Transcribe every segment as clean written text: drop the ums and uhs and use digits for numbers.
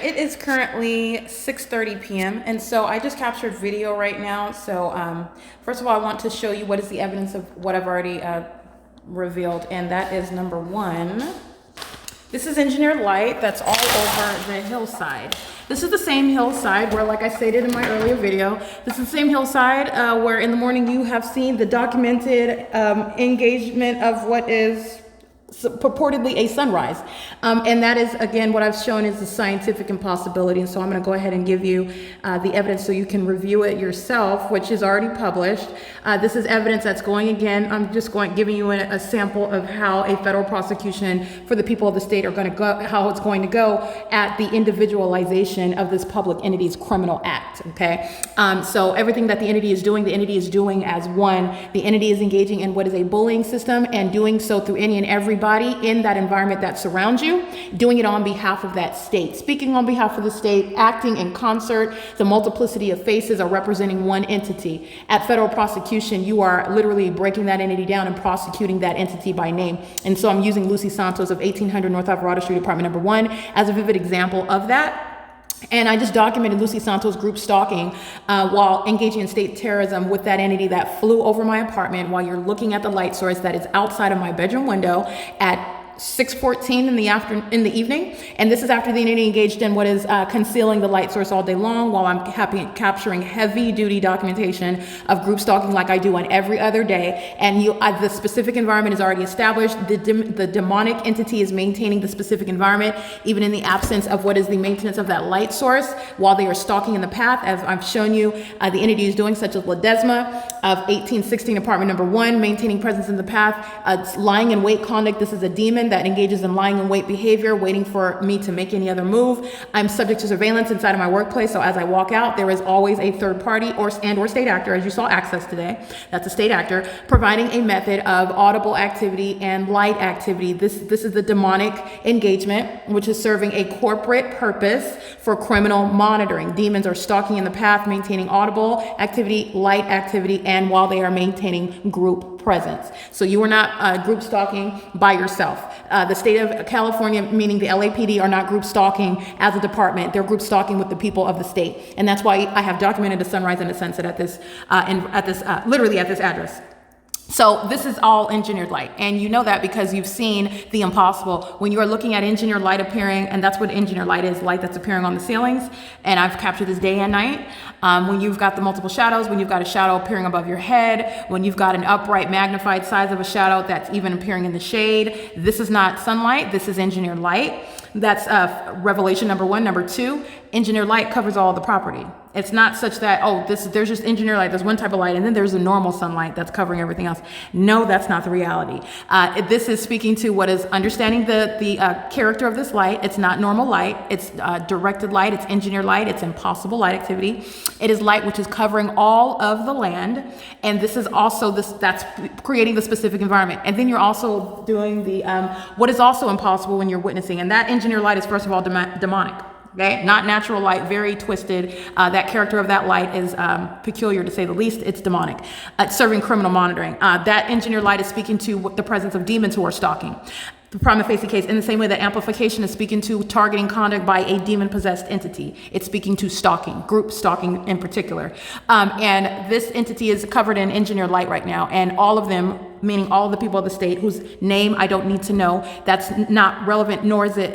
It is currently 6:30 p.m. and so I just captured video right now. So first of all, I want to show you what is the evidence of what I've already revealed, and that is number one. This is engineered light that's all over the hillside. This is the same hillside where, like I stated in my earlier video, this is the same hillside where in the morning you have seen the documented engagement of what is purportedly a sunrise. And that is, again, what I've shown is the scientific impossibility. And so I'm going to go ahead and give you the evidence so you can review it yourself, which is already published. This is evidence that's going, again, I'm just giving you a sample of how a federal prosecution for the people of the state are going to go, how it's going to go at the individualization of this public entity's criminal act. Okay. So everything that the entity is doing as one. The entity is engaging in what is a bullying system and doing so through any and everybody in that environment that surrounds you, doing it on behalf of that state, speaking on behalf of the state, acting in concert. The multiplicity of faces are representing one entity. At federal prosecution, you are literally breaking that entity down and prosecuting that entity by name. And so I'm using Lucy Santos of 1800 North Alvarado Street, Apartment number 1, as a vivid example of that. And I just documented Lucy Santos' group stalking while engaging in state terrorism with that entity that flew over my apartment while you're looking at the light source that is outside of my bedroom window at 6:14 in the evening. And this is after the entity engaged in what is concealing the light source all day long while I'm capturing heavy duty documentation of group stalking like I do on every other day. And the specific environment is already established. The demonic entity is maintaining the specific environment, even in the absence of what is the maintenance of that light source while they are stalking in the path. As I've shown you, the entity is doing, such as Ledesma of 1816 Apartment number 1, maintaining presence in the path. Lying in wait conduct. This is a demon that engages in lying in wait behavior, waiting for me to make any other move. I'm subject to surveillance inside of my workplace, so as I walk out, there is always a third party or state actor, as you saw access today. That's a state actor providing a method of audible activity and light activity. This is the demonic engagement, which is serving a corporate purpose for criminal monitoring. Demons are stalking in the path, maintaining audible activity, light activity, and while they are maintaining group presence. So you are not group stalking by yourself. The state of California, meaning the LAPD, are not group stalking as a department. They're group stalking with the people of the state. And that's why I have documented the sunrise and the sunset at this literally at this address. So this is all engineered light, and you know that because you've seen the impossible. When you are looking at engineered light appearing, and that's what engineered light is, light that's appearing on the ceilings, and I've captured this day and night. When you've got the multiple shadows, when you've got a shadow appearing above your head, when you've got an upright magnified size of a shadow that's even appearing in the shade, this is not sunlight, this is engineered light. That's revelation number 1. Number 2, engineered light covers all the property. It's not such that, there's just engineered light, there's one type of light, and then there's a normal sunlight that's covering everything else. No, that's not the reality. This is speaking to what is understanding the character of this light. It's not normal light, it's directed light, it's engineered light, it's impossible light activity. It is light which is covering all of the land, and this is also that's creating the specific environment. And then you're also doing the what is also impossible when you're witnessing, and that engineered light is first of all demonic. Okay, not natural light, very twisted. That character of that light is peculiar to say the least. It's demonic. Serving criminal monitoring. That engineered light is speaking to the presence of demons who are stalking. The prima facie case, in the same way that amplification is speaking to targeting conduct by a demon-possessed entity. It's speaking to stalking, group stalking in particular. And this entity is covered in engineered light right now, and all of them, meaning all of the people of the state whose name I don't need to know, that's not relevant, nor is it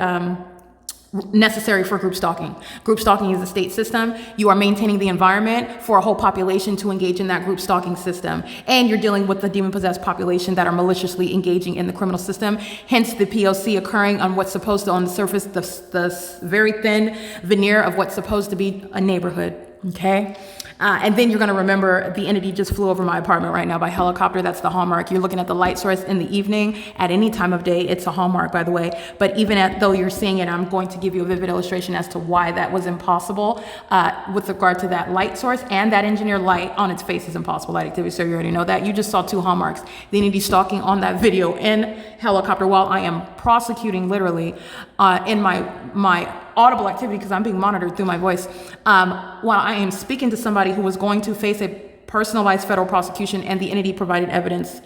necessary for group stalking. Group stalking is a state system. You are maintaining the environment for a whole population to engage in that group stalking system. And you're dealing with the demon-possessed population that are maliciously engaging in the criminal system. Hence the P.O.C. occurring on what's supposed to, on the surface, the very thin veneer of what's supposed to be a neighborhood. Okay? And then you're going to remember the entity just flew over my apartment right now by helicopter. That's the hallmark. You're looking at the light source in the evening at any time of day. It's a hallmark, by the way. But even though you're seeing it, I'm going to give you a vivid illustration as to why that was impossible with regard to that light source, and that engineered light on its face is impossible light activity. So you already know that. You just saw 2 hallmarks. The entity stalking on that video in helicopter while I am prosecuting literally in my audible activity, because I'm being monitored through my voice, while I am speaking to somebody who was going to face a personalized federal prosecution, and the entity provided evidence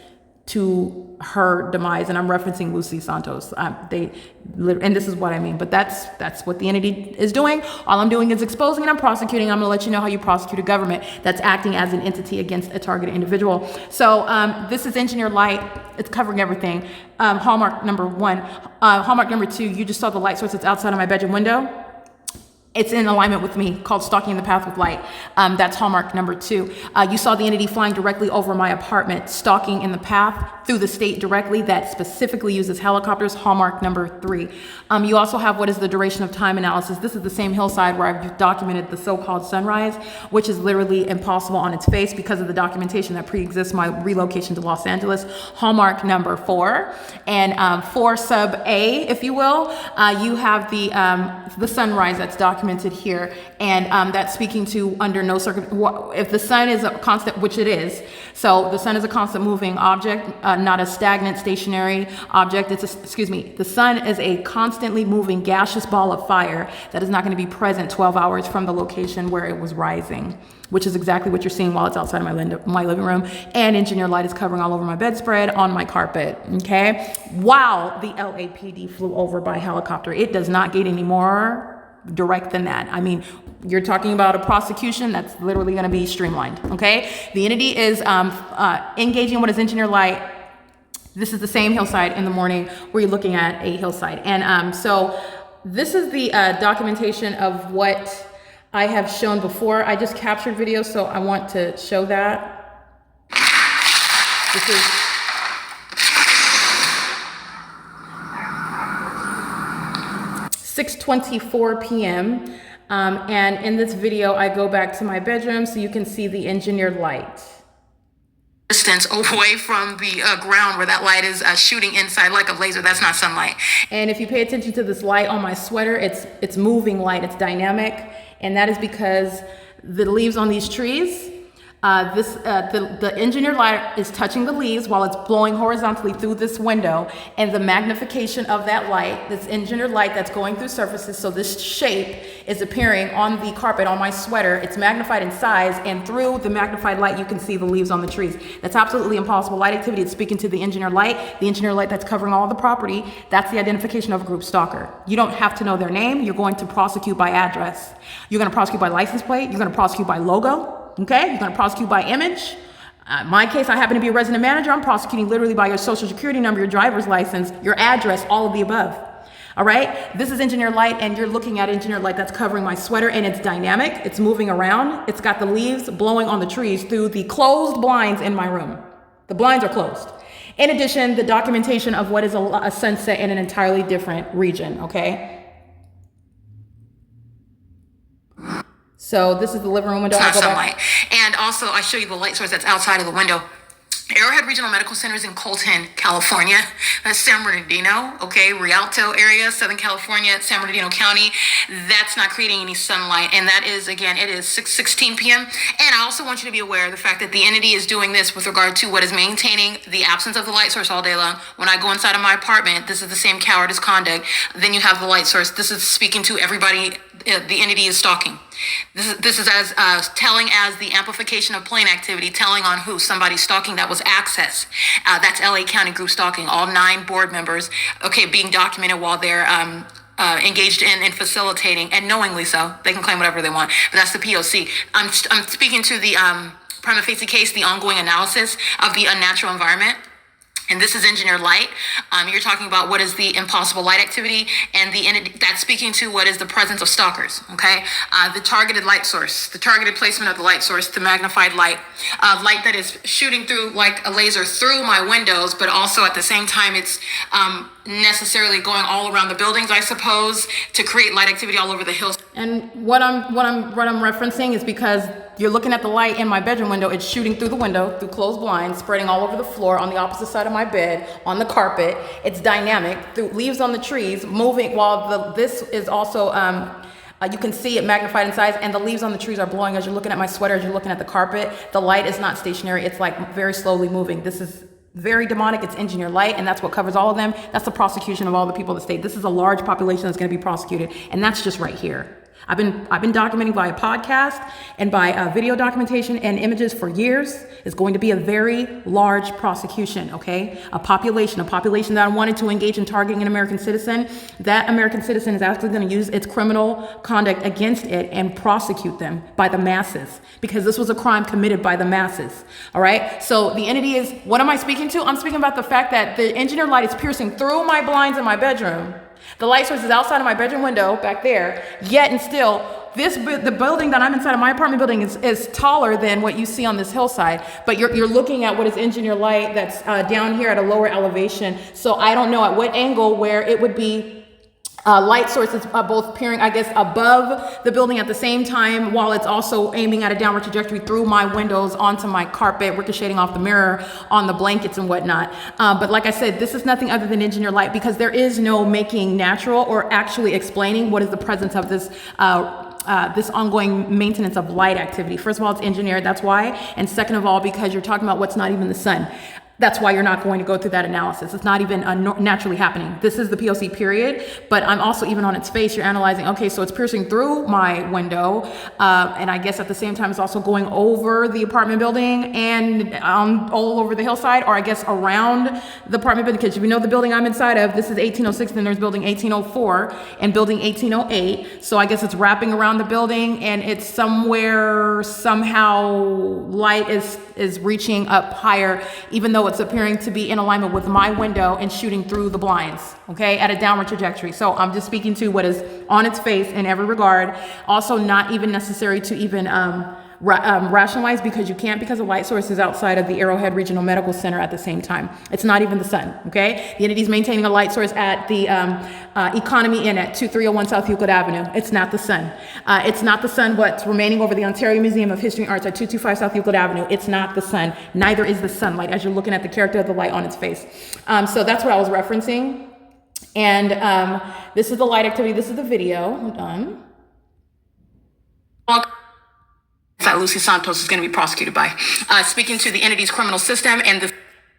to her demise, and I'm referencing Lucy Santos. And this is what I mean, but that's what the entity is doing. All I'm doing is exposing and I'm prosecuting. I'm gonna let you know how you prosecute a government that's acting as an entity against a targeted individual. So this is Engineer Light. It's covering everything. Hallmark number 1. Hallmark number 2, you just saw the light source that's outside of my bedroom window. It's in alignment with me, called Stalking in the Path with Light. That's hallmark number 2. You saw the entity flying directly over my apartment, stalking in the path through the state directly. That specifically uses helicopters, hallmark number 3. You also have what is the duration of time analysis. This is the same hillside where I've documented the so-called sunrise, which is literally impossible on its face because of the documentation that pre-exists my relocation to Los Angeles, hallmark number 4. And 4 sub A, if you will, you have the sunrise that's documented here, and that's speaking to under no if the sun is a constant, which it is. So the sun is a constant moving object, not a stagnant stationary object. The sun is a constantly moving gaseous ball of fire that is not going to be present 12 hours from the location where it was rising, which is exactly what you're seeing while it's outside of my living room. And Engineer Light is covering all over my bedspread, on my carpet, okay? While the LAPD flew over by helicopter. It does not get any more direct than that. I mean, you're talking about a prosecution that's literally going to be streamlined, okay? The entity is engaging what is Engineer Light. This is the same hillside in the morning where you're looking at a hillside. And so this is the documentation of what I have shown before. I just captured video, so I want to show that. This is 6:24 p.m. And in this video, I go back to my bedroom so you can see the Engineer Light. Distance away from the ground where that light is shooting inside like a laser. That's not sunlight. And if you pay attention to this light on my sweater, it's moving light, it's dynamic. And that is because the leaves on these trees, the Engineer Light is touching the leaves while it's blowing horizontally through this window, and the magnification of that light, this Engineer Light that's going through surfaces, so this shape is appearing on the carpet on my sweater. It's magnified in size, and through the magnified light you can see the leaves on the trees. That's absolutely impossible light activity. It's speaking to the Engineer Light that's covering all the property. That's the identification of a group stalker. You don't have to know their name. You're going to prosecute by address. You're going to prosecute by license plate. You're going to prosecute by logo. Okay, you're going to prosecute by image. In my case, I happen to be a resident manager. I'm prosecuting literally by your social security number, your driver's license, your address, all of the above. All right, this is Engineer Light, and you're looking at Engineer Light that's covering my sweater, and it's dynamic. It's moving around. It's got the leaves blowing on the trees through the closed blinds in my room. The blinds are closed. In addition, the documentation of what is a sunset in an entirely different region, okay? So this is the living room window. It's not sunlight. And also I show you the light source that's outside of the window. Arrowhead Regional Medical Center is in Colton, California. That's San Bernardino, okay? Rialto area, Southern California, San Bernardino County. That's not creating any sunlight. And that is, again, it is 6:16 p.m. And I also want you to be aware of the fact that the entity is doing this with regard to what is maintaining the absence of the light source all day long. When I go inside of my apartment, this is the same cowardice conduct. Then you have the light source. This is speaking to everybody the entity is stalking. This is as telling as the amplification of plane activity, telling on who somebody's stalking. That was access. That's LA County group stalking. All 9 board members, okay, being documented while they're engaged in facilitating, and knowingly so. They can claim whatever they want, but that's the P.O.C. I'm speaking to the prima facie case, the ongoing analysis of the unnatural environment. And this is Engineer Light. You're talking about what is the impossible light activity, and that's speaking to what is the presence of stalkers, okay? The targeted light source, the targeted placement of the light source, the magnified light, light that is shooting through like a laser through my windows, but also at the same time it's necessarily going all around the buildings, I suppose, to create light activity all over the hills. And what I'm referencing is because you're looking at the light in my bedroom window. It's shooting through the window, through closed blinds, spreading all over the floor, on the opposite side of my bed, on the carpet. It's dynamic, through leaves on the trees, moving, while this is also, you can see it magnified in size, and the leaves on the trees are blowing as you're looking at my sweater, as you're looking at the carpet. The light is not stationary. It's like very slowly moving. This is very demonic. It's Engineer Light, and that's what covers all of them. That's the prosecution of all the people of the state. This is a large population that's going to be prosecuted, and that's just right here. I've been documenting via podcast and by video documentation and images for years. It's going to be a very large prosecution, okay? A population that wanted to engage in targeting an American citizen. That American citizen is actually going to use its criminal conduct against it and prosecute them by the masses, because this was a crime committed by the masses, all right? So the entity is, what am I speaking to? I'm speaking about the fact that the engineered light is piercing through my blinds in my bedroom. The light source is outside of my bedroom window back there, yet and still, the building that I'm inside of, my apartment building, is taller than what you see on this hillside, but you're looking at what is engineered light that's down here at a lower elevation. So I don't know at what angle where it would be light sources both appearing, I guess, above the building at the same time, while it's also aiming at a downward trajectory through my windows onto my carpet, ricocheting off the mirror on the blankets and whatnot. But like I said, this is nothing other than engineered light, because there is no making natural or actually explaining what is the presence of this this ongoing maintenance of light activity. First of all, it's engineered, that's why. And second of all, because you're talking about what's not even the sun. That's why you're not going to go through that analysis. It's not even naturally happening. This is the P.O.C. period, but I'm also, even on its face, you're analyzing, okay, so it's piercing through my window, and I guess at the same time it's also going over the apartment building and all over the hillside, or I guess around the apartment building, because we know the building I'm inside of, this is 1806, then there's building 1804 and building 1808, so I guess it's wrapping around the building, and it's somewhere, somehow, light is reaching up higher, even though it's appearing to be in alignment with my window and shooting through the blinds, okay, at a downward trajectory. So I'm just speaking to what is on its face in every regard. Also not even necessary to even rationalize, because you can't, because the light source is outside of the Arrowhead Regional Medical Center at the same time. It's not even the sun, okay? The entity is maintaining a light source at the Economy Inn at 2301 South Euclid Avenue. It's not the sun. It's not the sun what's remaining over the Ontario Museum of History and Arts at 225 South Euclid Avenue. It's not the sun. Neither is the sunlight, as you're looking at the character of the light on its face. So that's what I was referencing. And this is the light activity. This is the video. Hold on. That Lucy Santos is going to be prosecuted by, speaking to the entity's criminal system.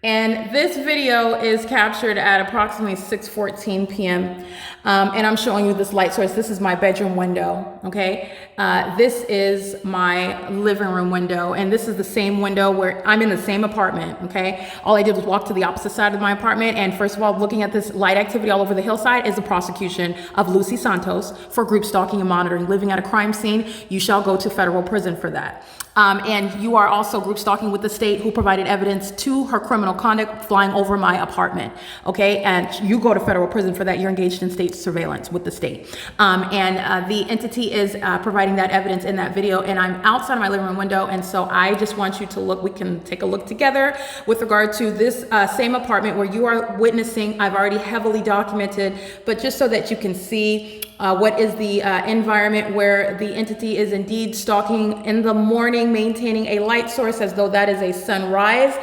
And this video is captured at approximately 6:14 p.m. And I'm showing you this light source. This is my bedroom window, okay? This is my living room window, and this is the same window where I'm in the same apartment, okay? All I did was walk to the opposite side of my apartment, and first of all, looking at this light activity all over the hillside is the prosecution of Lucy Santos for group stalking and monitoring, living at a crime scene. You shall go to federal prison for that. And you are also group stalking with the state, who provided evidence to her criminal conduct flying over my apartment, okay? And you go to federal prison for that. You're engaged in state surveillance with the state. The entity is providing that evidence in that video, and I'm outside of my living room window, and so I just want you to look, we can take a look together with regard to this same apartment where you are witnessing. I've already heavily documented, but just so that you can see what is the environment where the entity is indeed stalking in the morning, maintaining a light source as though that is a sunrise.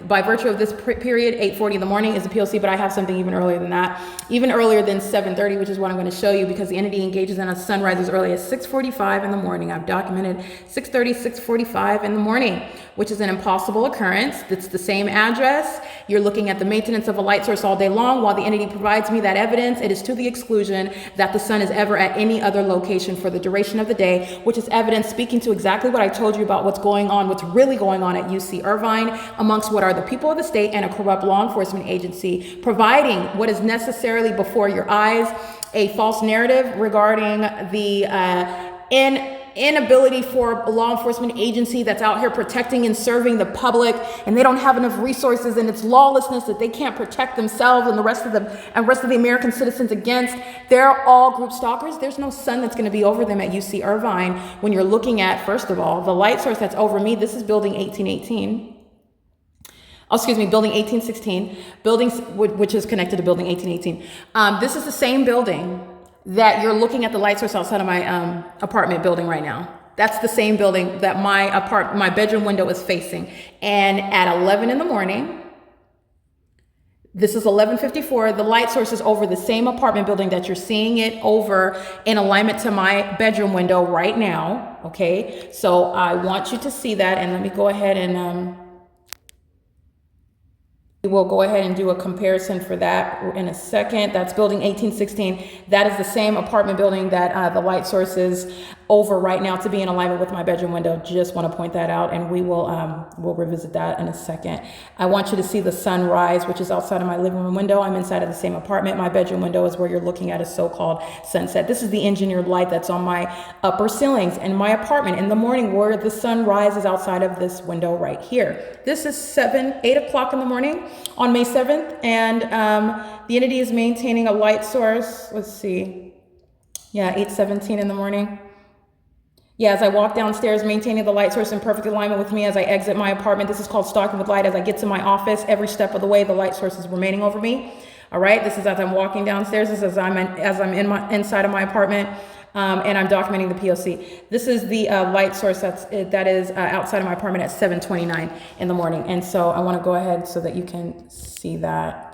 By virtue of this period, 8:40 in the morning is the P.O.C., but I have something even earlier than that, even earlier than 7:30, which is what I'm going to show you, because the entity engages in a sunrise as early as 6:45 in the morning. I've documented 6:30, 6:45 in the morning, which is an impossible occurrence. It's the same address. You're looking at the maintenance of a light source all day long. While the entity provides me that evidence, it is to the exclusion that the sun is ever at any other location for the duration of the day, which is evidence speaking to exactly what I told you about what's going on, what's really going on at UC Irvine, amongst what are the people of the state and a corrupt law enforcement agency, providing what is necessarily before your eyes, a false narrative regarding the inability for a law enforcement agency that's out here protecting and serving the public, and they don't have enough resources, and it's lawlessness that they can't protect themselves and the rest of the American citizens against. They're all group stalkers. There's no sun that's going to be over them at UC Irvine when you're looking at, first of all, the light source that's over me. This is building 1818. Oh, excuse me, building 1816, which is connected to building 1818. This is the same building that you're looking at the light source outside of my apartment building right now. That's the same building that my bedroom window is facing. And at 11 in the morning, this is 11:54, the light source is over the same apartment building that you're seeing it over in alignment to my bedroom window right now, okay? So I want you to see that, and let me go ahead and We will go ahead and do a comparison for that in a second. That's building 1816. That is the same apartment building that the light source is over right now to be in alignment with my bedroom window. Just want to point that out, and we'll revisit that in a second. I want you to see the sunrise, which is outside of my living room window. I'm inside of the same apartment. My bedroom window is where you're looking at a so-called sunset. This is the engineered light that's on my upper ceilings in my apartment in the morning, where the sun rises outside of this window right here. This is 8 o'clock in the morning on May 7th, and the entity is maintaining a light source. Let's see. Yeah, 8:17 in the morning. Yeah, as I walk downstairs, maintaining the light source in perfect alignment with me as I exit my apartment. This is called stalking with light. As I get to my office, every step of the way, the light source is remaining over me. All right, this is as I'm walking downstairs. This is as I'm inside of my apartment, and I'm documenting the P.O.C. This is the light source that is outside of my apartment at 7:29 in the morning. And so I want to go ahead so that you can see that.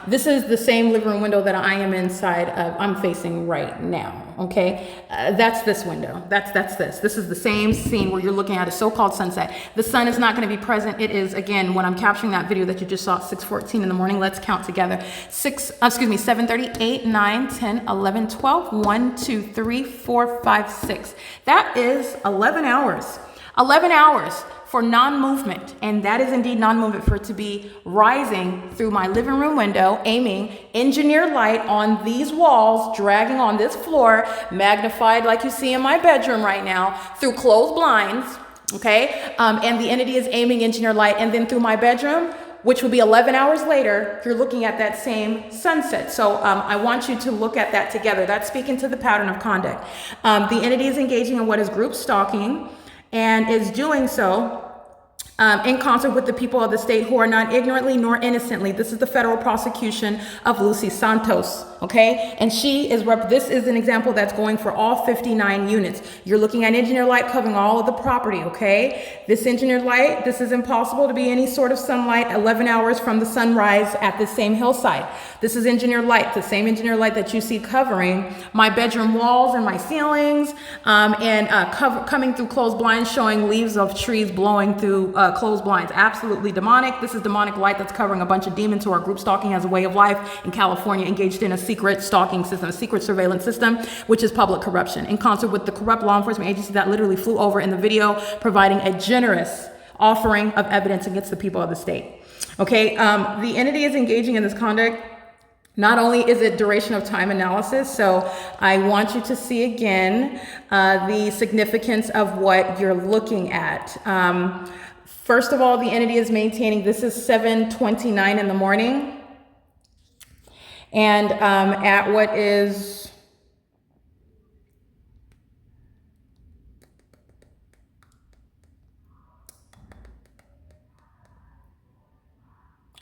This is the same living room window that I am inside of. I'm facing right now. Okay, that's this window. That's this. This is the same scene where you're looking at a so-called sunset. The sun is not going to be present. It is, again, when I'm capturing that video that you just saw, 6:14 in the morning. Let's count together. 7:30, 8, 9, 10, 11, 12, 1, 2, 3, 4, 5, 6. That is 11 hours. 11 hours for non-movement, and that is indeed non-movement, for it to be rising through my living room window, aiming engineered light on these walls, dragging on this floor, magnified like you see in my bedroom right now, through closed blinds, okay? And the entity is aiming engineered light, and then through my bedroom, which will be 11 hours later, you're looking at that same sunset. So I want you to look at that together. That's speaking to the pattern of conduct. The entity is engaging in what is group stalking, and is doing so in concert with the people of the state who are not ignorantly nor innocently. This is the federal prosecution of Lucy Santos, okay? And this is an example that's going for all 59 units. You're looking at engineered light covering all of the property, okay? This engineered light, this is impossible to be any sort of sunlight 11 hours from the sunrise at the same hillside. This is engineered light, the same engineered light that you see covering my bedroom walls and my ceilings, coming through closed blinds, showing leaves of trees blowing through closed blinds. Absolutely demonic. This is demonic light that's covering a bunch of demons who are group stalking as a way of life in California, engaged in a secret stalking system, a secret surveillance system, which is public corruption, in concert with the corrupt law enforcement agency that literally flew over in the video, providing a generous offering of evidence against the people of the state. Okay, the entity is engaging in this conduct. Not only is it duration of time analysis, so I want you to see again the significance of what you're looking at. First of all, the entity is maintaining, this is 7:29 in the morning. And at what is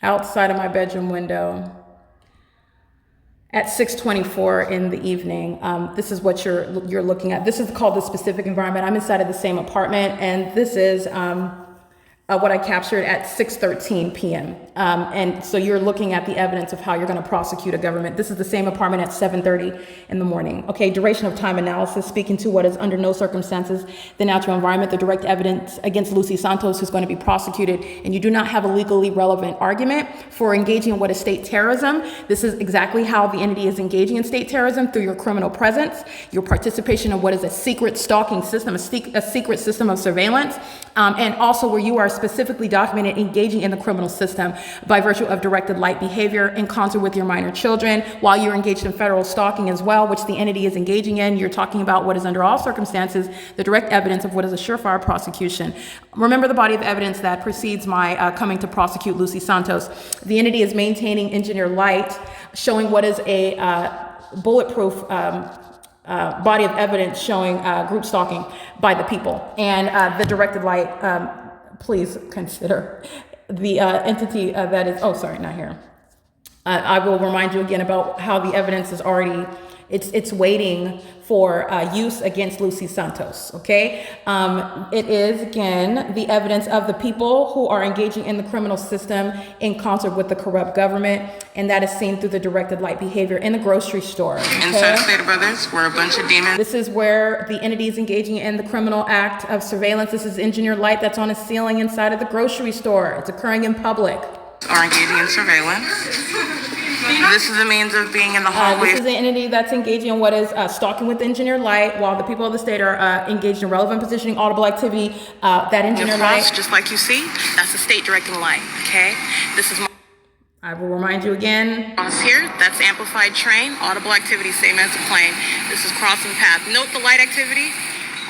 outside of my bedroom window at 6:24 in the evening. This is what you're looking at. This is called the specific environment. I'm inside of the same apartment, and this is what I captured at 6:13 p.m. And so you're looking at the evidence of how you're going to prosecute a government. This is the same apartment at 7:30 in the morning. Okay, duration of time analysis, speaking to what is under no circumstances the natural environment, the direct evidence against Lucy Santos, who's going to be prosecuted, and you do not have a legally relevant argument for engaging in what is state terrorism. This is exactly how the entity is engaging in state terrorism, through your criminal presence, your participation in what is a secret stalking system, a secret system of surveillance, and also where you are specifically documented engaging in the criminal system by virtue of directed light behavior in concert with your minor children, while you're engaged in federal stalking as well, which the entity is engaging in. You're talking about what is under all circumstances the direct evidence of what is a surefire prosecution. Remember the body of evidence that precedes my coming to prosecute Lucy Santos. The entity is maintaining engineered light, showing what is a bulletproof body of evidence showing group stalking by the people, and the directed light. Please consider the entity that is, oh, sorry, not here. I will remind you again about how the evidence is already, it's waiting for use against Lucy Santos, okay? It is, again, the evidence of the people who are engaging in the criminal system in concert with the corrupt government, and that is seen through the directed light behavior in the grocery store, okay? Inside Stater Brothers, we're a bunch of demons. This is where the entity is engaging in the criminal act of surveillance. This is engineered light that's on a ceiling inside of the grocery store. It's occurring in public. Are engaging in surveillance. This is a means of being in the hallway. This is an entity that's engaging in what is stalking with engineered light, while the people of the state are engaged in relevant positioning, audible activity. That engineered light, just like you see, that's the state directing light. Okay, this is. I will remind you again. Here, that's amplified train, audible activity, same as the plane. This is crossing path. Note the light activity.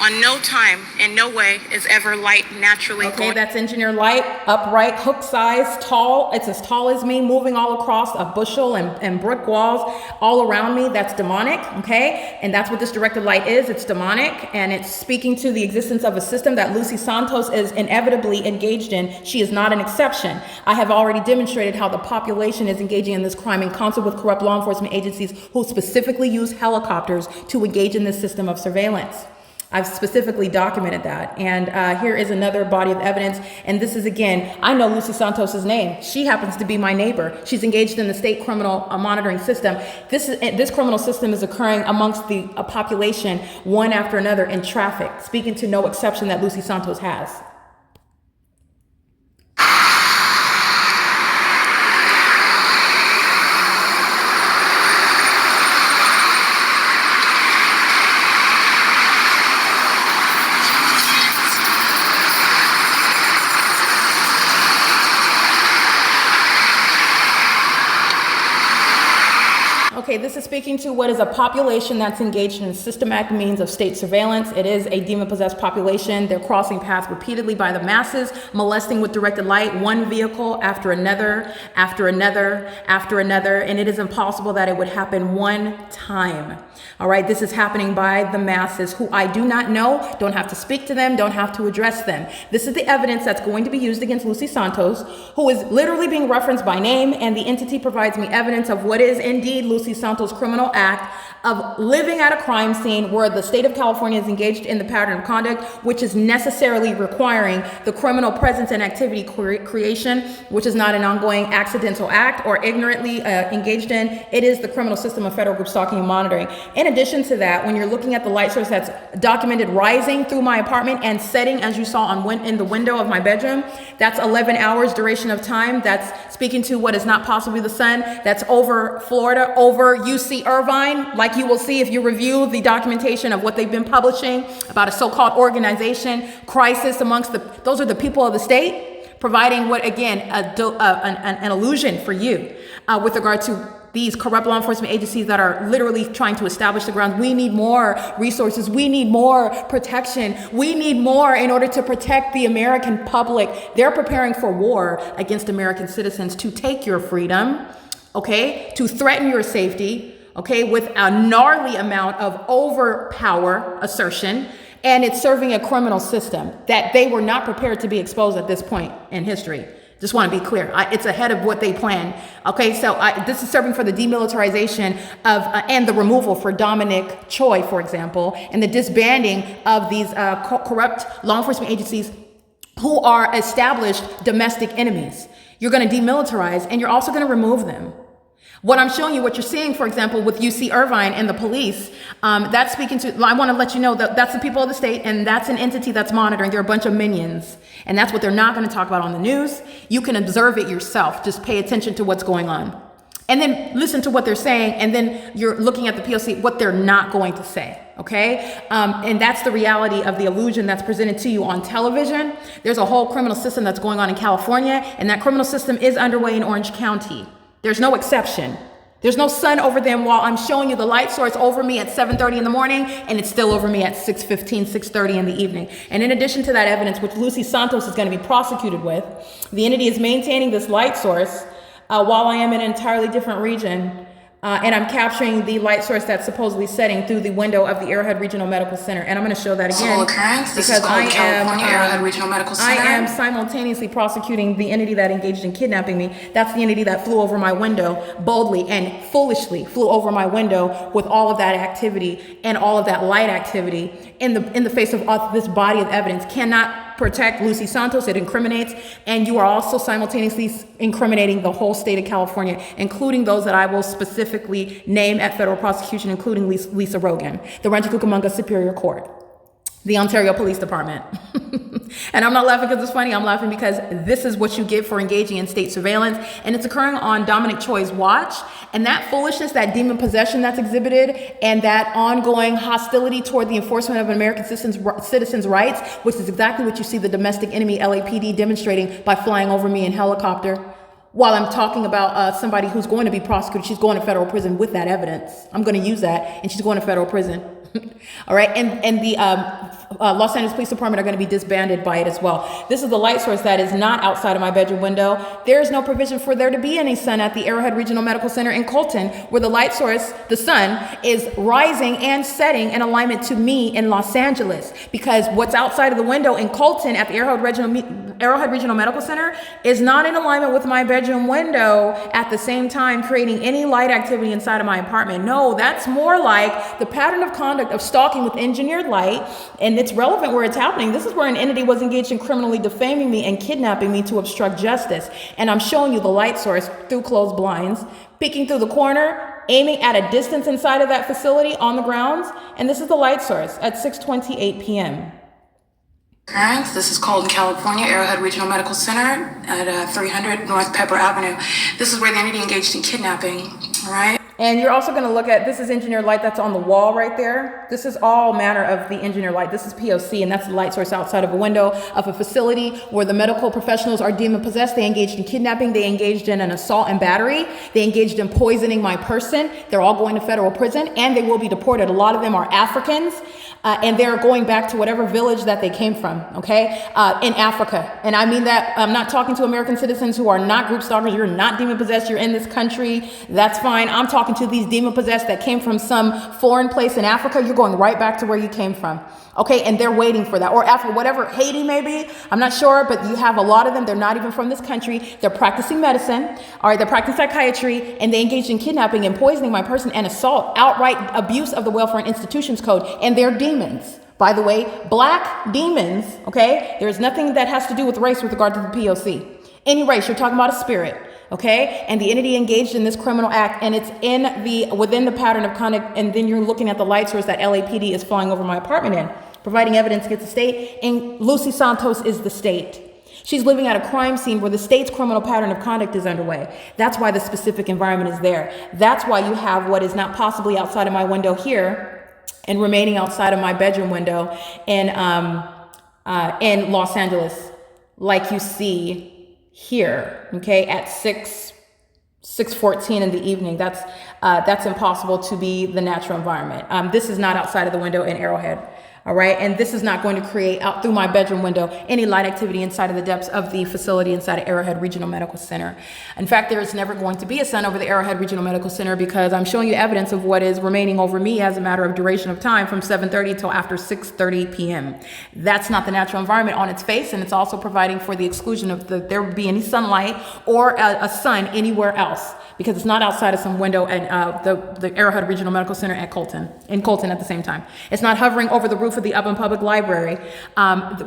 On no time, in no way, is ever light naturally Okay, going. that's engineered light, upright, hook size, tall. It's as tall as me, moving all across a bushel and brick walls all around me. That's demonic, okay? And that's what this directed light is. It's demonic, and it's speaking to the existence of a system that Lucy Santos is inevitably engaged in. She is not an exception. I have already demonstrated how the population is engaging in this crime in concert with corrupt law enforcement agencies who specifically use helicopters to engage in this system of surveillance. I've specifically documented that. And here is another body of evidence. And this is, again, I know Lucy Santos's name. She happens to be my neighbor. She's engaged in the state criminal monitoring system. This criminal system is occurring amongst the population, one after another, in traffic, speaking to no exception that Lucy Santos has. Okay, this is speaking to what is a population that's engaged in systematic means of state surveillance. It is a demon-possessed population. They're crossing paths repeatedly by the masses, molesting with directed light, one vehicle after another, after another, after another, and it is impossible that it would happen one time. All right, this is happening by the masses who I do not know, don't have to speak to them, don't have to address them. This is the evidence that's going to be used against Lucy Santos, who is literally being referenced by name, and the entity provides me evidence of what is indeed Lucy Santos' criminal act of living at a crime scene where the state of California is engaged in the pattern of conduct, which is necessarily requiring the criminal presence and activity creation, which is not an ongoing accidental act or ignorantly engaged in. It is the criminal system of federal group stalking and monitoring. In addition to that, when you're looking at the light source that's documented rising through my apartment and setting, as you saw in the window of my bedroom, that's 11 hours duration of time. That's speaking to what is not possibly the sun. That's over Florida, over UC Irvine, like you will see if you review the documentation of what they've been publishing about a so-called organization, crisis amongst those are the people of the state, providing what, again, an illusion for you with regard to these corrupt law enforcement agencies that are literally trying to establish the ground. We need more resources. We need more protection. We need more in order to protect the American public. They're preparing for war against American citizens to take your freedom, okay, to threaten your safety, okay, with a gnarly amount of overpower assertion. And it's serving a criminal system that they were not prepared to be exposed at this point in history. Just want to be clear. It's ahead of what they planned. Okay, so this is serving for the demilitarization of and the removal for Dominic Choi, for example, and the disbanding of these corrupt law enforcement agencies who are established domestic enemies. You're going to demilitarize, and you're also going to remove them. What I'm showing you, what you're seeing, for example, with UC Irvine and the police, that's speaking to, I want to let you know that that's the people of the state, and that's an entity that's monitoring. They're a bunch of minions, and that's what they're not going to talk about on the news. You can observe it yourself. Just pay attention to what's going on. And then listen to what they're saying, and then you're looking at the P.O.C., what they're not going to say, okay? And that's the reality of the illusion that's presented to you on television. There's a whole criminal system that's going on in California, and that criminal system is underway in Orange County. There's no exception. There's no sun over them while I'm showing you the light source over me at 7:30 in the morning, and it's still over me at 6:15, 6:30 in the evening. And in addition to that evidence, which Lucy Santos is going to be prosecuted with, the entity is maintaining this light source while I am in an entirely different region And I'm capturing the light source that's supposedly setting through the window of the Arrowhead Regional Medical Center. And I'm going to show that again because I am simultaneously prosecuting the entity that engaged in kidnapping me. That's the entity that flew over my window boldly and foolishly flew over my window with all of that activity and all of that light activity in the face of this body of evidence. Cannot protect Lucy Santos. It incriminates, and you are also simultaneously incriminating the whole state of California, including those that I will specifically name at federal prosecution, including Lisa Rogan, the Rancho Cucamonga Superior Court, the Ontario Police Department. And I'm not laughing because it's funny. I'm laughing because this is what you get for engaging in state surveillance. And it's occurring on Dominic Choi's watch. And that foolishness, that demon possession that's exhibited, and that ongoing hostility toward the enforcement of American citizens' rights, which is exactly what you see the domestic enemy LAPD demonstrating by flying over me in helicopter while I'm talking about somebody who's going to be prosecuted. She's going to federal prison with that evidence. I'm going to use that, and she's going to federal prison. All right, and the Los Angeles Police Department are going to be disbanded by it as well. This is the light source that is not outside of my bedroom window. There is no provision for there to be any sun at the Arrowhead Regional Medical Center in Colton, where the light source, the sun, is rising and setting in alignment to me in Los Angeles. Because what's outside of the window in Colton at the Arrowhead Regional Medical Center is not in alignment with my bedroom window, at the same time creating any light activity inside of my apartment. No, that's more like the pattern of conduct of stalking with engineered light, and it's relevant where it's happening. This is where an entity was engaged in criminally defaming me and kidnapping me to obstruct justice. And I'm showing you the light source through closed blinds, peeking through the corner, aiming at a distance inside of that facility on the grounds. And this is the light source at 6:28 p.m. This is Colton, California, Arrowhead Regional Medical Center at 300 North Pepper Avenue. This is where the entity engaged in kidnapping, all right? And you're also going to look at, this is engineered light that's on the wall right there. This is all manner of the engineered light. This is P.O.C, and that's the light source outside of a window of a facility where the medical professionals are demon possessed. They engaged in kidnapping. They engaged in an assault and battery. They engaged in poisoning my person. They're all going to federal prison, and they will be deported. A lot of them are Africans, and they're going back to whatever village that they came from, okay, in Africa. And I mean that, I'm not talking to American citizens who are not group stalkers. You're not demon possessed. You're in this country. That's fine. I'm talking to these demon possessed that came from some foreign place in Africa. You're going right back to where you came from. Okay, and they're waiting for that. Or Africa, whatever, Haiti maybe, I'm not sure, but you have a lot of them. They're not even from this country. They're practicing medicine, all right, they're practicing psychiatry, and they engaged in kidnapping and poisoning my person and assault, outright abuse of the Welfare and Institutions Code, and they're demons. By the way, black demons, okay? There's nothing that has to do with race with regard to the P.O.C. Any race, you're talking about a spirit. Okay, and the entity engaged in this criminal act, and it's within the pattern of conduct, and then you're looking at the light source that LAPD is flying over my apartment in, providing evidence against the state, and Lucy Santos is the state. She's living at a crime scene where the state's criminal pattern of conduct is underway. That's why the specific environment is there. That's why you have what is not possibly outside of my window here and remaining outside of my bedroom window in Los Angeles, like you see here, okay, at 6:14 in the evening. That's impossible to be the natural environment. This is not outside of the window in Arrowhead. All right. And this is not going to create out through my bedroom window any light activity inside of the depths of the facility inside of Arrowhead Regional Medical Center. In fact, there is never going to be a sun over the Arrowhead Regional Medical Center because I'm showing you evidence of what is remaining over me as a matter of duration of time from 7:30 till after 6:30 p.m. That's not the natural environment on its face. And it's also providing for the exclusion of there would be any sunlight or a sun anywhere else because it's not outside of some window at the Arrowhead Regional Medical Center in Colton at the same time. It's not hovering over the roof of the Upland Public Library.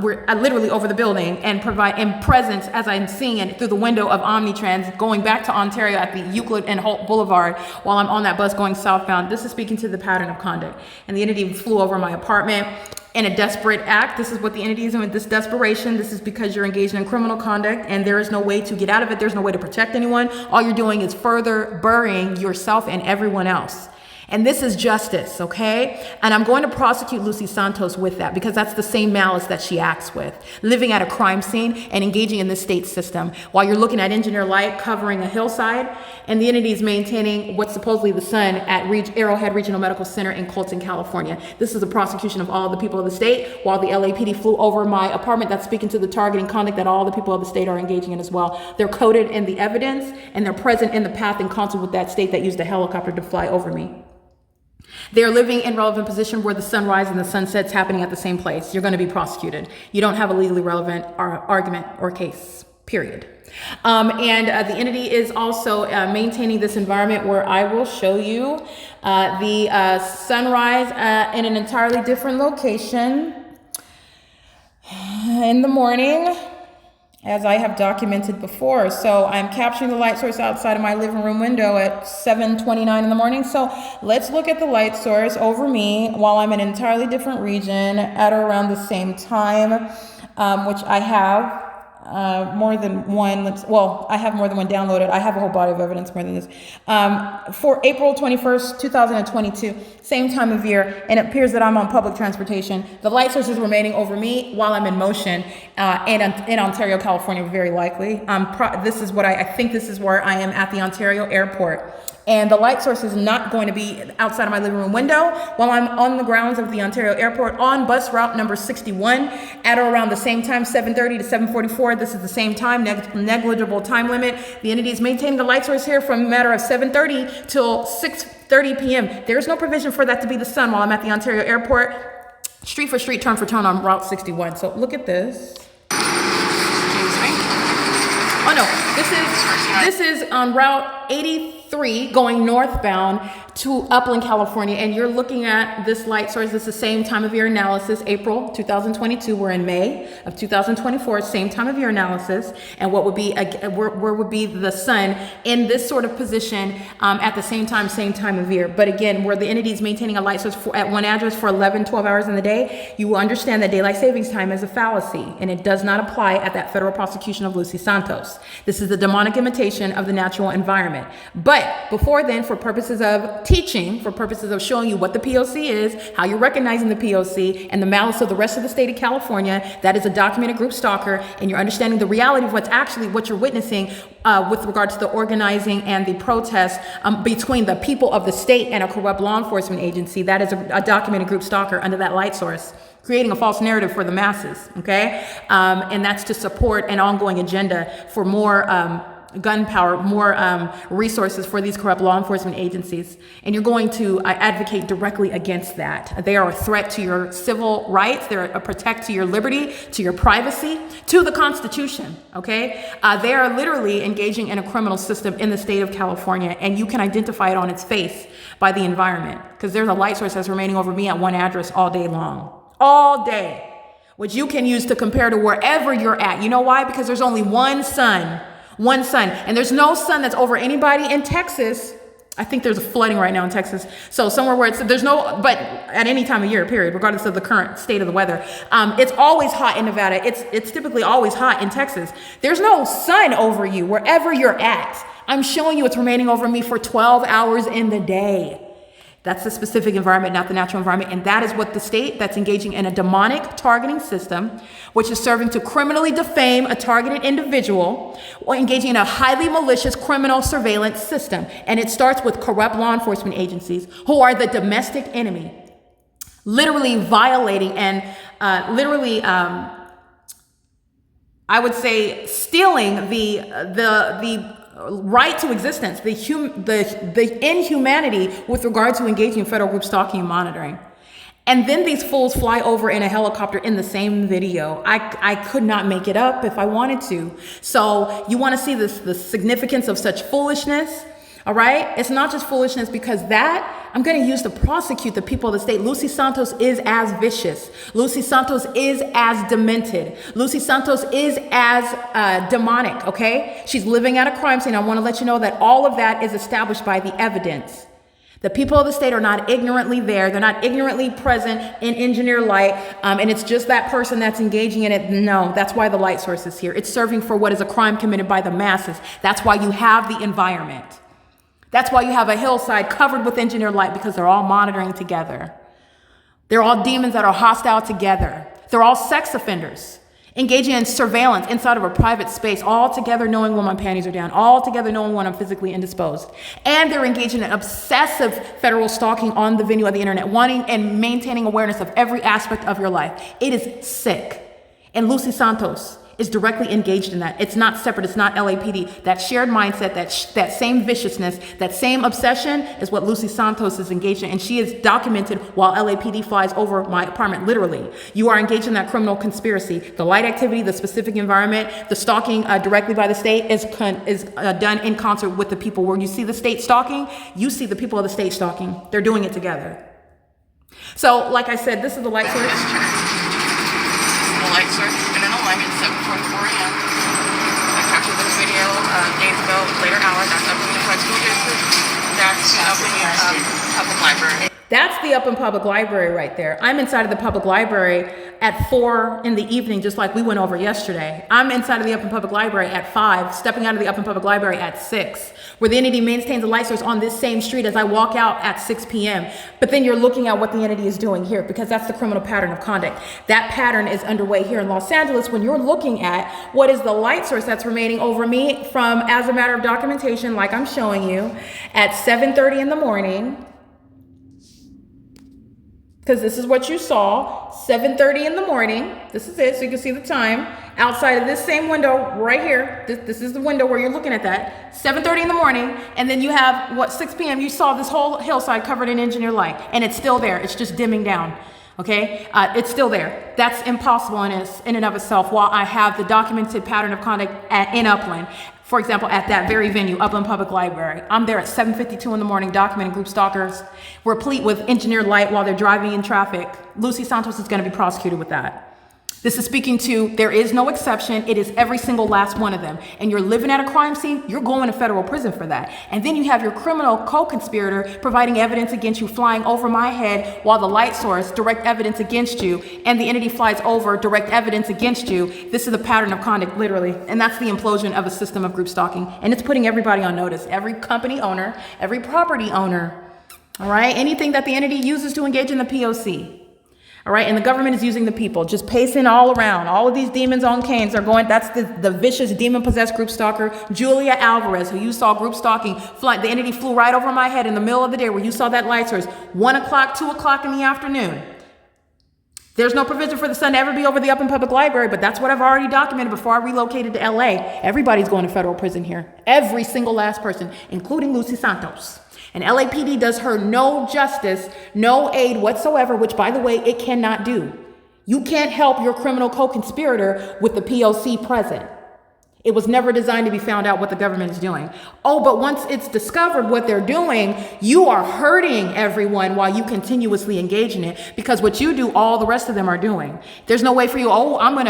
We're literally over the building and provide in presence as I'm seeing it through the window of Omnitrans going back to Ontario at the Euclid and Holt Boulevard while I'm on that bus going southbound. This is speaking to the pattern of conduct. And the entity flew over my apartment in a desperate act. This is what the entity is doing with this desperation. This is because you're engaged in criminal conduct and there is no way to get out of it. There's no way to protect anyone. All you're doing is further burying yourself and everyone else. And this is justice, okay? And I'm going to prosecute Lucy Santos with that because that's the same malice that she acts with. Living at a crime scene and engaging in the state system while you're looking at engineer light covering a hillside and the entity is maintaining what's supposedly the sun at Arrowhead Regional Medical Center in Colton, California. This is a prosecution of all the people of the state while the LAPD flew over my apartment. That's speaking to the targeting conduct that all the people of the state are engaging in as well. They're coded in the evidence and they're present in the path in concert with that state that used a helicopter to fly over me. They're living in relevant position where the sunrise and the sunset's happening at the same place. You're going to be prosecuted. You don't have a legally relevant argument or case, period. The entity is also maintaining this environment where I will show you the sunrise in an entirely different location in the morning, as I have documented before. So I'm capturing the light source outside of my living room window at 7:29 in the morning. So let's look at the light source over me while I'm in an entirely different region at or around the same time, which I have more than one. I have more than one downloaded. I have a whole body of evidence more than this. For April 21st, 2022, same time of year, and it appears that I'm on public transportation. The light source is remaining over me while I'm in motion in Ontario, California, very likely. This is what I think this is where I am at the Ontario airport. And the light source is not going to be outside of my living room window while I'm on the grounds of the Ontario airport on bus route number 61 at or around the same time, 7:30 to 7:44. This is the same time, negligible time limit. The entity is maintaining the light source here from a matter of 7:30 till 6:30 p.m. There's no provision for that to be the sun while I'm at the Ontario airport, street for street, turn for turn on Route 61. So look at this. Oh no, this is on Route 83 going northbound to Upland, California, and you're looking at this light source. This is the same time of year analysis, April 2022. We're in May of 2024, same time of year analysis, and what would be where would be the sun in this sort of position at the same time of year. But again, where the entity is maintaining a light source at one address for 11, 12 hours in the day, you will understand that daylight savings time is a fallacy, and it does not apply at that federal prosecution of Lucy Santos. This is the demonic imitation of the natural environment. But before then, for purposes of teaching, for purposes of showing you what the P.O.C. is, how you're recognizing the P.O.C. and the malice of the rest of the state of California, that is a documented group stalker, and you're understanding the reality of what you're witnessing with regard to the organizing and the protest between the people of the state and a corrupt law enforcement agency. That is a documented group stalker under that light source, creating a false narrative for the masses, okay? And that's to support an ongoing agenda for more gunpowder, more resources for these corrupt law enforcement agencies. And you're going to advocate directly against that. They are a threat to your civil rights. They're a protect to your liberty, to your privacy, to the Constitution, okay? They are literally engaging in a criminal system in the state of California, and you can identify it on its face by the environment, because there's a light source that's remaining over me at one address all day long. All day, which you can use to compare to wherever you're at. You know why? Because there's only one sun, and there's no sun that's over anybody in Texas. I think there's a flooding right now in Texas. So somewhere where but at any time of year, period, regardless of the current state of the weather, it's always hot in Nevada. It's typically always hot in Texas. There's no sun over you wherever you're at. I'm showing you it's remaining over me for 12 hours in the day. That's the specific environment, not the natural environment. And that is what the state that's engaging in a demonic targeting system, which is serving to criminally defame a targeted individual, or engaging in a highly malicious criminal surveillance system. And it starts with corrupt law enforcement agencies who are the domestic enemy, literally violating and I would say stealing the right to existence, the inhumanity with regard to engaging in federal group stalking and monitoring. And then these fools fly over in a helicopter in the same video. I could not make it up if I wanted to. So you want to see the significance of such foolishness? All right. It's not just foolishness, because that I'm going to use to prosecute the people of the state. Lucy Santos is as vicious. Lucy Santos is as demented. Lucy Santos is as demonic. OK, she's living at a crime scene. I want to let you know that all of that is established by the evidence. The people of the state are not ignorantly there. They're not ignorantly present in engineer light. And it's just that person that's engaging in it. No, that's why the light source is here. It's serving for what is a crime committed by the masses. That's why you have the environment. That's why you have a hillside covered with engineered light, because they're all monitoring together. They're all demons that are hostile together. They're all sex offenders, engaging in surveillance inside of a private space, all together knowing when my panties are down, all together knowing when I'm physically indisposed. And they're engaging in obsessive federal stalking on the venue of the internet, wanting and maintaining awareness of every aspect of your life. It is sick. And Lucy Santos is directly engaged in that. It's not separate. It's not LAPD. That shared mindset, that same viciousness, that same obsession is what Lucy Santos is engaged in. And she is documented while LAPD flies over my apartment, literally. You are engaged in that criminal conspiracy. The light activity, the specific environment, the stalking directly by the state is done in concert with the people. Where you see the state stalking, you see the people of the state stalking. They're doing it together. So, like I said, this is the light source. The light source has been in alignment 7:44 a.m. I captured this video days ago, later hours. That's up in the Unified School District. That's up in the public library. That's the up in public library right there. I'm inside of the public library at 4 in the evening, just like we went over yesterday. I'm inside of the up in public library at 5, stepping out of the up in public library at 6, where the entity maintains a light source on this same street as I walk out at 6 p.m. But then you're looking at what the entity is doing here, because that's the criminal pattern of conduct. That pattern is underway here in Los Angeles when you're looking at what is the light source that's remaining over me from, as a matter of documentation, like I'm showing you, at 7:30 in the morning. Because this is what you saw, 7:30 in the morning. This is it, so you can see the time. Outside of this same window right here, this is the window where you're looking at that, 7:30 in the morning, and then you have, 6 p.m., you saw this whole hillside covered in engineered light, and it's still there, it's just dimming down, okay? It's still there. That's impossible in and of itself, while I have the documented pattern of conduct in Upland. For example, at that very venue, Upland Public Library. I'm there at 7:52 in the morning documenting group stalkers, replete with engineered light while they're driving in traffic. Lucy Santos is going to be prosecuted with that. This is speaking to, there is no exception. It is every single last one of them. And you're living at a crime scene, you're going to federal prison for that. And then you have your criminal co-conspirator providing evidence against you, flying over my head while the light source, direct evidence against you, and the entity flies over, direct evidence against you. This is the pattern of conduct, literally. And that's the implosion of a system of group stalking. And it's putting everybody on notice. Every company owner, every property owner, all right? Anything that the entity uses to engage in the P.O.C. All right, and the government is using the people, just pacing all around. All of these demons on canes are going, that's the vicious demon-possessed group stalker, Julia Alvarez, who you saw group stalking. The entity flew right over my head in the middle of the day where you saw that light source, 1 o'clock, 2 o'clock in the afternoon. There's no provision for the sun to ever be over the Upland Public Library, but that's what I've already documented before I relocated to LA. Everybody's going to federal prison here. Every single last person, including Lucy Santos. And LAPD does her no justice, no aid whatsoever, which, by the way, it cannot do. You can't help your criminal co-conspirator with the P.O.C. present. It was never designed to be found out what the government is doing. Oh, but once it's discovered what they're doing, you are hurting everyone while you continuously engage in it, because what you do, all the rest of them are doing. There's no way for you, I'm going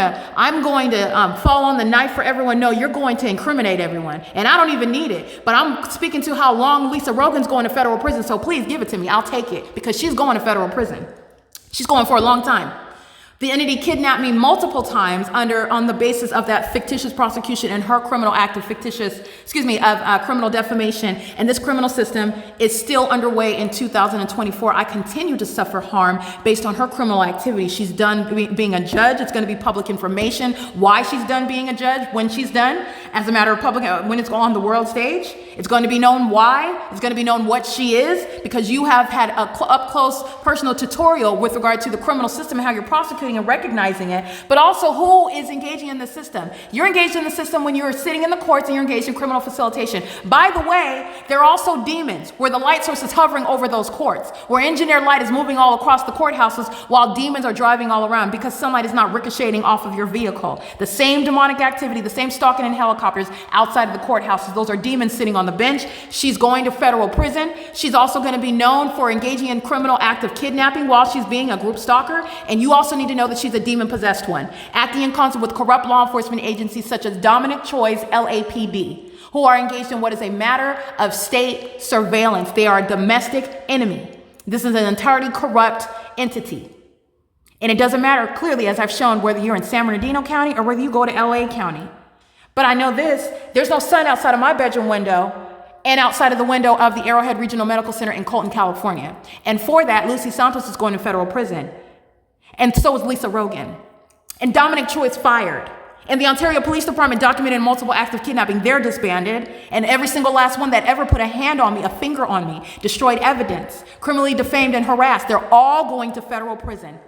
to fall on the knife for everyone. No, you're going to incriminate everyone. And I don't even need it. But I'm speaking to how long Lisa Rogan's going to federal prison. So please give it to me. I'll take it, because she's going to federal prison. She's going for a long time. The entity kidnapped me multiple times on the basis of that fictitious prosecution and her criminal act of criminal defamation. And this criminal system is still underway in 2024. I continue to suffer harm based on her criminal activity. She's done being a judge. It's going to be public information why she's done being a judge, when she's done, as a matter of public, when it's on the world stage. It's going to be known why. It's going to be known what she is, because you have had a up-close personal tutorial with regard to the criminal system and how you're prosecuting and recognizing it, but also who is engaging in the system. You're engaged in the system when you're sitting in the courts and you're engaged in criminal facilitation. By the way, there are also demons where the light source is hovering over those courts, where engineered light is moving all across the courthouses while demons are driving all around, because sunlight is not ricocheting off of your vehicle. The same demonic activity, the same stalking in helicopters outside of the courthouses, those are demons sitting on the bench. She's going to federal prison. She's also going to be known for engaging in criminal act of kidnapping while she's being a group stalker. And you also need to know that she's a demon-possessed one, acting in concert with corrupt law enforcement agencies such as Dominic Choi's LAPD, who are engaged in what is a matter of state surveillance. They are a domestic enemy. This is an entirely corrupt entity. And it doesn't matter, clearly, as I've shown, whether you're in San Bernardino County or whether you go to LA County. But I know this, there's no sun outside of my bedroom window, and outside of the window of the Arrowhead Regional Medical Center in Colton, California. And for that, Lucy Santos is going to federal prison. And so is Lisa Rogan. And Dominic Choi is fired. And the Ontario Police Department documented multiple acts of kidnapping. They're disbanded. And every single last one that ever put a hand on me, a finger on me, destroyed evidence, criminally defamed and harassed, they're all going to federal prison.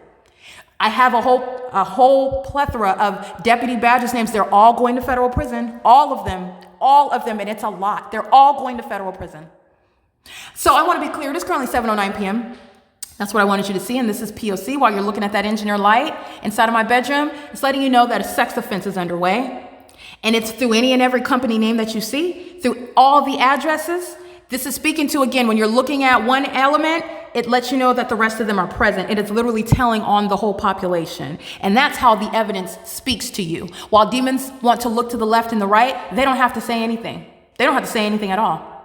I have a whole plethora of deputy badges names. They're all going to federal prison. All of them, and it's a lot. They're all going to federal prison. So I want to be clear. It is currently 7:09 p.m. That's what I wanted you to see, and this is P.O.C. While you're looking at that engineer light inside of my bedroom, it's letting you know that a sex offense is underway, and it's through any and every company name that you see, through all the addresses. This is speaking to, again, when you're looking at one element, it lets you know that the rest of them are present. It is literally telling on the whole population, and that's how the evidence speaks to you. While demons want to look to the left and the right, they don't have to say anything. They don't have to say anything at all.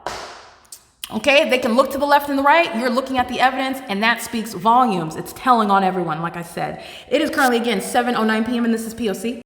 Okay, they can look to the left and the right. You're looking at the evidence, and that speaks volumes. It's telling on everyone, like I said. It is currently, again, 7:09 p.m., and this is P.O.C.